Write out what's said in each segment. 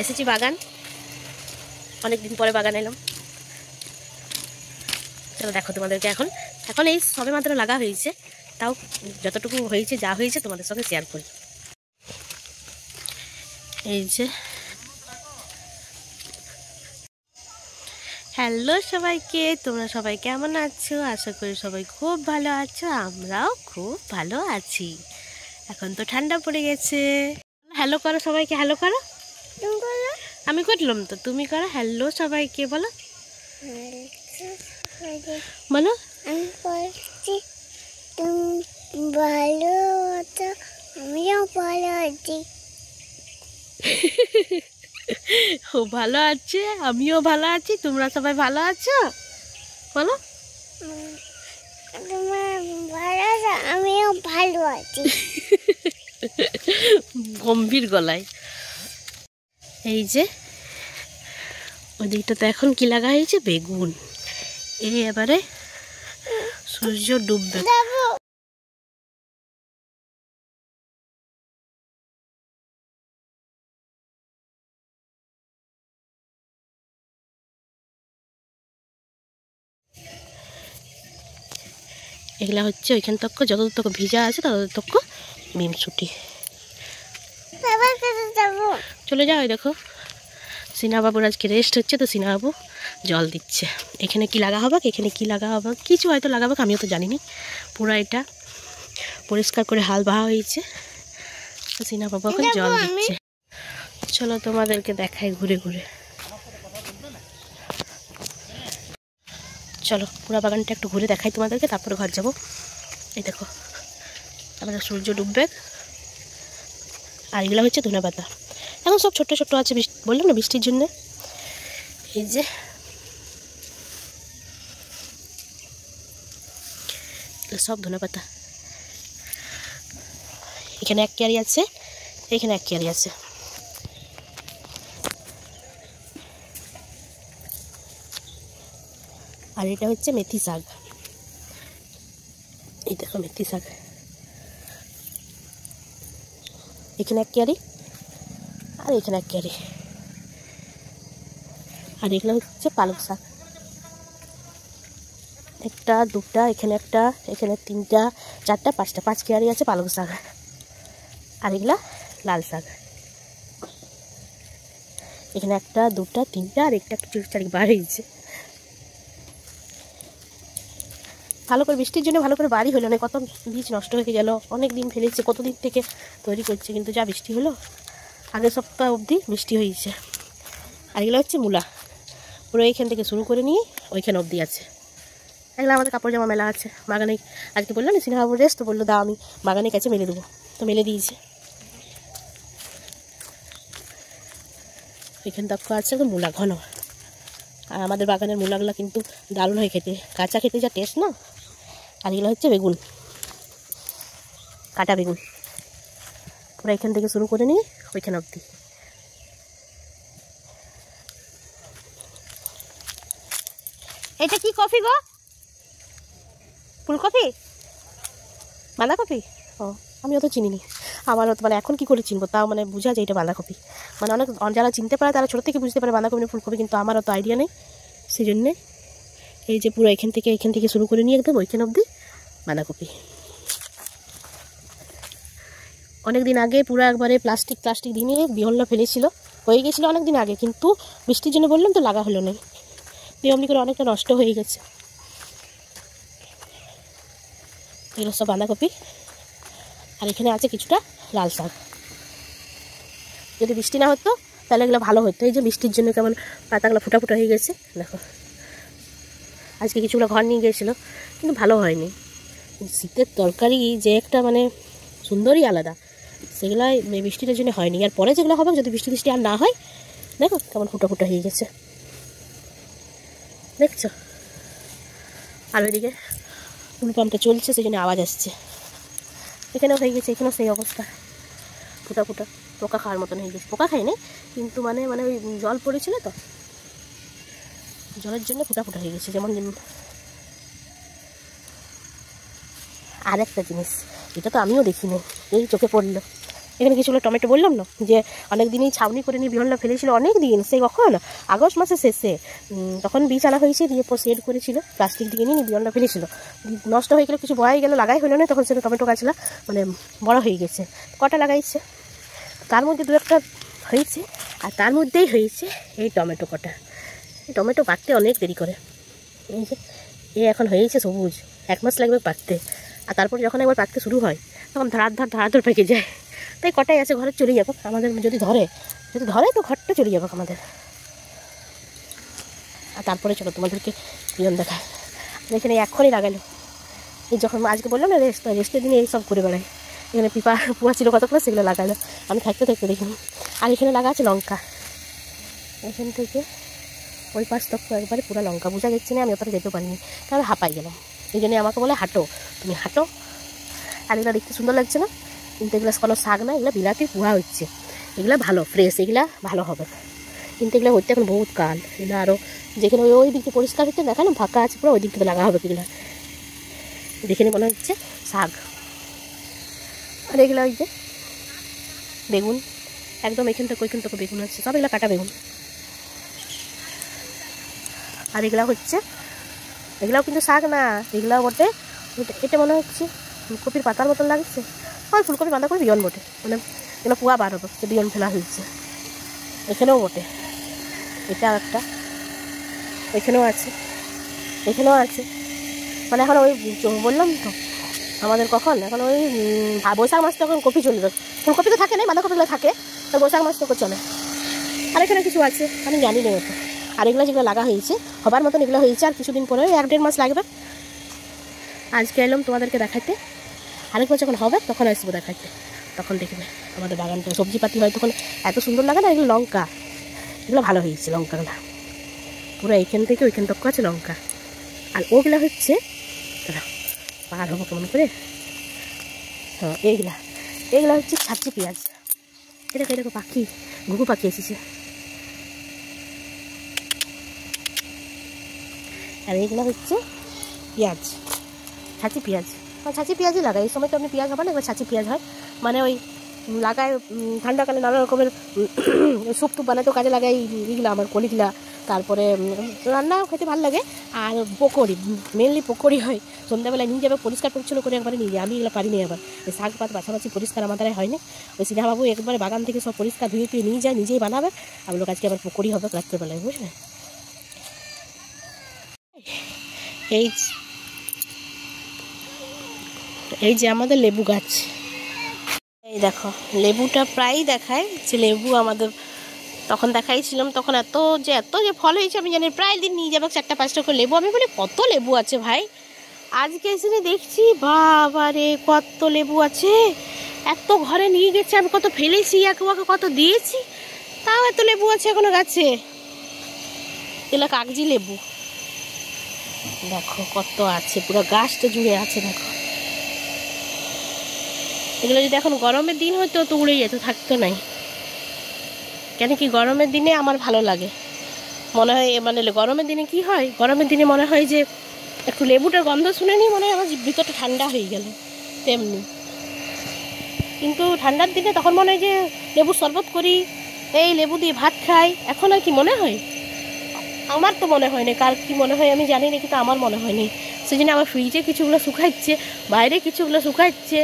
এসেছি বাগান, অনেকদিন পরে বাগান এলাম। চলো দেখো তোমাদেরকে, এখন এই সবে মাত্র লাগা হয়েছে, তাও যতটুকু হয়েছে যা হয়েছে তোমাদের সঙ্গে শেয়ার করি। এই যে হ্যালো সবাইকে, তোমরা সবাই কেমন আছো? আশা করি সবাই খুব ভালো আছো, আমরাও খুব ভালো আছি। এখন তো ঠান্ডা পড়ে গেছে। হ্যালো করো সবাইকে, হ্যালো করো। আমি করলাম তো, তুমি করো হ্যালো সবাইকে, বলো বলো। আমি করছি, তুমি ভালো আছো, আমিও ভালো আছি। ও ভালো আছে, আমিও ভালো আছি, তোমরা সবাই ভালো আছো বলো। তোমার ভালো আছো, আমিও ভালো আছি। গম্ভীর গলায়। এই যে ওই দিকটাতে এখন কি লাগা হয়েছে, বেগুন। এই এবারে সূর্য ডুববে। এগুলা হচ্ছে ওইখান তক্ক যত তক ভিজা আছে তত তক্ক বিমসুটি। চলে যাও। দেখো সিনাবাবুর আজকে রেস্ট হচ্ছে, তো সিনাবাবু জল দিচ্ছে। এখানে কি লাগা হবে, এখানে কি লাগা হবে, কিছু হয়তো লাগাবো, আমিও তো জানিনি। পুরো এটা পরিষ্কার করে হাল বাহা হয়েছে, তো সিনাবাবু এখন জল দিচ্ছে। চলো তোমাদেরকে দেখাই ঘুরে ঘুরে। চলো পুরা বাগানটা একটু ঘুরে দেখাই তোমাদেরকে, তারপরে ঘর যাবো। এই দেখো তারপরে সূর্য ডুববে, আর এগুলো হচ্ছে ধনেপাতা। এখন সব ছোট্ট ছোট্ট আছে, বললাম না বৃষ্টির জন্য। এই যে সব ধনেপাতা, এখানে এক কেয়ারি আছে, এখানে এক কেয়ারি আছে। আর এটা হচ্ছে মেথি শাক। এই দেখো মেথি শাক, এখানে এক কেয়ারি আর এখানে এক কেয়ারি। আর এগুলো হচ্ছে পালং শাক, একটা দুটা, এখানে একটা, এখানে তিনটা, চারটা, পাঁচটা, 5 কেয়ারি আছে পালং শাক। আর এগুলা লাল শাক, এখানে একটা দুটা তিনটা, আর একটা একটু চারিক বার হয়েছে। ভালো করে বৃষ্টির জন্য ভালো করে বাড়ি হলো না, কত বীজ নষ্ট হয়ে গেল। অনেক দিন ফেলেছে, কতদিন থেকে তৈরি করছে, কিন্তু যা বৃষ্টি হলো, আগের সপ্তাহ অবধি বৃষ্টি হয়েছে। আর এগুলো হচ্ছে মূলা, পুরো এইখান থেকে শুরু করে নিয়ে ওইখানে অবধি আছে। এগুলো আমাদের কাপড় জামা মেলা আছে বাগানে। আজকে বললো না সিনহাবুর রেস্ট, তো বললো দাও আমি বাগানের কাছে মেলে দেবো, তো মেলে দিয়েছে। এখানে দেখো আছে মূলা ঘন। আর আমাদের বাগানের মূলাগুলো কিন্তু দারুণ হয় খেতে, কাঁচা খেতে যা টেস্ট না। আর এগুলো হচ্ছে বেগুন, কাটা বেগুন, পুরো এখান থেকে শুরু করে নিয়ে ওইখানে অবধি। এটা কি কফি গো? ফুলকপি, বাঁধাকপি? ও আমি অত চিনিনি, আমারও তো মানে এখন কি করে চিনবো, তাও মানে বোঝা যায় এটা বাঁধাকপি। মানে অনেক যারা চিনতে পারে তারা ছোটো থেকে বুঝতে পারে বাঁধাকপি না ফুলকপি, কিন্তু আমার অত আইডিয়া নেই। সেই জন্যে এই যে পুরো এখান থেকে শুরু করে নিয়ে একদম ওইখান অবধি বাঁধাকপি। অনেক দিন আগে পুরো একবারে প্লাস্টিক দিয়ে বিহল্লা ফেলেছিল, হয়ে গেছিলো অনেক দিন আগে, কিন্তু বৃষ্টির জন্য বললাম তো লাগা হলো না, দিয়ে অমনি করে অনেকটা নষ্ট হয়ে গেছে। এগুলো সব বাঁধাকপি। আর এখানে আছে কিছুটা লাল শাক। যদি বৃষ্টি না হতো তাহলে এগুলো ভালো হতো, এই যে বৃষ্টির জন্য কেমন পাতাগুলো ফুটা ফুটা হয়ে গেছে। দেখো আজকে কিছুগুলো ঘর নিয়ে গিয়েছিলো, কিন্তু ভালো হয়নি। শীতের তরকারি যে একটা মানে সুন্দরই আলাদা, সেগুলো বৃষ্টিটার জন্য হয়নি। আর পরে যেগুলো হবে, যদি বৃষ্টি আর না হয়, দেখো কেমন ফুটা ফুটা হয়ে গেছে, দেখছো। আর ওইদিকে ফুল পাম্পটা চলছে, সেই জন্য আওয়াজ আসছে। এখানেও হয়ে গেছে, এখানেও সেই অবস্থা, ফুটা ফুটা পোকা খাওয়ার মতন হয়ে গেছে। পোকা খায়নি, কিন্তু মানে ওই জল পড়েছিল তো, জলের জন্য ফুটা ফুটা হয়ে গেছে। যেমন আর একটা জিনিস, এটা তো আমিও দেখিনি, এই চোখে পড়লো, এখানে কিছুগুলো টমেটো বললাম না যে অনেক দিনই ছাউনি করে নিয়ে বিহনটা ফেলেছিল, অনেক দিন, সেই কখন আগস্ট মাসের শেষে, তখন বীজ আনা হয়েছে, দিয়ে সেট করেছিল, প্লাস্টিক দিয়ে নিয়ে বিহনটা ফেলেছিল, নষ্ট হয়ে গেলো, কিছু বয়ে গেলো, লাগাই হলো না, তখন সেটা টমেটো গাছলা মানে বড় হয়ে গেছে, কটা লাগাইছে, তার মধ্যে দু একটা হয়েছে, আর তার মধ্যেই হয়েছে এই টমেটো কটা। এই টমেটো পাকতে অনেক দেরি করে, এই যে এ এখন হয়েছে সবুজ, 1 মাস লাগবে পাকতে, আর তারপর যখন একবার পাকতে শুরু হয় তখন ধারাধর পেকে যায়। তাই কটাই আছে ঘরে চলে যাবো আমাদের, যদি ধরে তো ঘরটা চলে যাবো আমাদের। আর তারপরে চলো তোমাদেরকে বিয়ন দেখায়। এখানে এক্ষণই লাগালো, এই যখন আজকে বললাম না রেস্টের দিনে এই সব করে বেড়ায়। এখানে পুয়া ছিল কতগুলো, সেগুলো লাগালো, আমি থাকতে দেখিনি। আর এখানে লাগা আছে লঙ্কা, এখান থেকে ওই পাশ তক একবারে পুরো লঙ্কা, বোঝা যাচ্ছে না, আমি ওপরে যেতে পারিনি, তাহলে হাঁপাই গেলাম। এই জন্যই আমাকে বলে হাঁটো, তুমি হাঁটো। আর এগুলো দেখতে সুন্দর লাগছে না, কিন্তু এগুলো কোনো শাক না, এগুলো বিলাতি পুয়া হচ্ছে, এগুলো ভালো ফ্রেশ, এগুলো ভালো হবে, কিন্তু এগুলো হচ্ছে এখন বহুত কাল। এগুলো আরও যেখানে ওই দিকটা পরিষ্কার হচ্ছে দেখালাম ফাঁকা আছে পুরো, ওই দিক থেকে লাগা হবে এগুলো, দেখে মনে হচ্ছে শাক। আর এগুলো ওই যে বেগুন, একদম এখান থেকে ওইখান থেকে বেগুন আছে, সব এগুলো কাটা বেগুন। আর এগুলো হচ্ছে, এগুলাও কিন্তু শাক না, এগুলাও বটে, এটা মনে হচ্ছে ফুলকপির পাতার মতন লাগছে, আর ফুলকপি পাতা করে বিয়ন বটে, মানে এগুলো পুয়া বার হবে, বিয়ন ফেলা হয়েছে। এখানেও বটে, এটা একটা, এখানেও আছে, এখানেও আছে, মানে এখন ওই বললাম তো আমাদের কখন, এখন ওই বৈশাখ মাস তখন কপি চলবে, ফুলকপি তো থাকে না, বাঁধাকপিগুলো থাকে, তো বৈশাখ মাস তখন চলে। আর এখানে কিছু আছে আমি জানি না মতো। আর এগুলো যেগুলো লাগা হয়েছে হবার মতন এগুলো হয়েছে, আর কিছুদিন পরে 1-1.5 মাস লাগবে। আজকে এলাম তোমাদেরকে দেখাতে, আরেকবার যখন হবে তখন আসবো দেখাতে, তখন দেখবে আমাদের বাগানটা সবজিপাতি হয় তখন এত সুন্দর লাগে না। এগুলো লঙ্কা, এগুলো ভালো হয়েছে লঙ্কাগুলো, পুরো এইখান থেকে ওইখান তক আছে লঙ্কা। আর ওগুলো হচ্ছে পার হবো কেমন করে, হ্যাঁ এইগুলা হচ্ছে ছাঁচি পেঁয়াজ, এটা পাখি, ঘুঘু পাখি এসেছে। আর এইগুলো হচ্ছে পেঁয়াজ, ছাঁচি পেঁয়াজ, ছাঁচি পেঁয়াজই লাগায় এই সময়, তো আপনি পেঁয়াজ হবে না, এবার ছাঁচি পেঁয়াজ হয়, মানে ওই লাগায় ঠান্ডাকালে নানা রকমের স্যুপ টুপ বানাতেও কাজে লাগাই এইগুলো আমার কলিগুলা। তারপরে রান্নাও খেতে ভালো লাগে, আর পকোড়ি, মেনলি পকোড়ি হয় সন্ধ্যাবেলায় নিয়ে যাবে, পরিষ্কার পরিচ্ছন্ন করে একবারে নিয়ে যাবে, আমি এগুলো পারিনি। আবার এই শাক পাত বাছাবাছি পরিষ্কার আমার দ্বারাই হয়নি, ওই সিনেমাবাবু একবারে বাগান থেকে সব পরিষ্কার ধুয়ে টুয়ে নিয়ে যায়, নিজেই বানাবে, আর লোক আজকে আবার পকোড়ি হবে রাত্রেবেলায়, বুঝলে। এই যে আমাদের লেবু গাছ, এই দেখো লেবুটা প্রায়ই দেখায় যে লেবু আমাদের, তখন দেখাইছিলাম, তখন এত যে ফল হয়েছে আমি জানি, প্রায় দিন নিয়ে যাবে 4-5টা করে লেবু। আমি বলি কত লেবু আছে ভাই, আজকে এসে দেখছি বাবা রে কত লেবু আছে, এত ঘরে নিয়ে গেছে, আমি কত ফেলেছি, একে কত দিয়েছি, তাও এত লেবু আছে এখনো গাছে। এগুলো কাগজি লেবু, দেখো কত আছে, পুরো গাছটা জুড়ে আছে দেখো। এগুলো যদি এখন গরমের দিন হতো তো উড়ে যেত, থাকতো নাই, কেন কি গরমের দিনে আমার ভালো লাগে মনে হয়, মানে গরমের দিনে কি হয়, গরমের দিনে মনে হয় যে একটু লেবুটার গন্ধ শুনে নিই মনে হয় আমার ভিতরটা ঠান্ডা হয়ে গেল, তেমনি। কিন্তু ঠান্ডার দিনে তখন মনে হয় যে লেবু শরবত করি, এই লেবু দিয়ে ভাত খাই, এখন আর কি মনে হয়, আমার তো মনে হয় না, কার কি মনে হয় আমি জানি না, কিন্তু আমার মনে হয়নি। সেই জন্য আমার ফ্রিজে কিছুগুলো শুকাচ্ছে, বাইরে কিছুগুলো শুকাচ্ছে,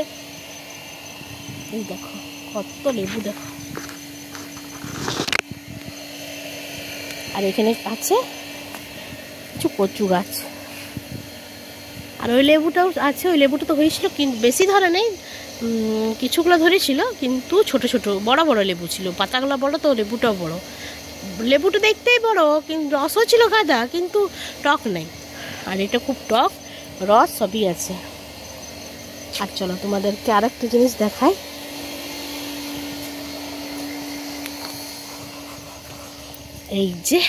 এই দেখো কত লেবু দেখো। আর এখানে আছে কিছু কচু গাছ, আর ওই লেবুটাও আছে, ওই লেবুটা তো হয়েছিল কিন্তু বেশি ধরে নেই, কিছুগুলো ধরেছিল, কিন্তু ছোট ছোট বড় বড় লেবু ছিল, পাতাগুলো বড় তো লেবুটাও বড়, লেবুটা দেখতেই বড়, কিন্তু রসও ছিল গাদা, কিন্তু টক নেই। আর এটা খুব টক, রস সবই আছে। আর চলো তোমাদেরকে আর একটা জিনিস দেখাই, এই যে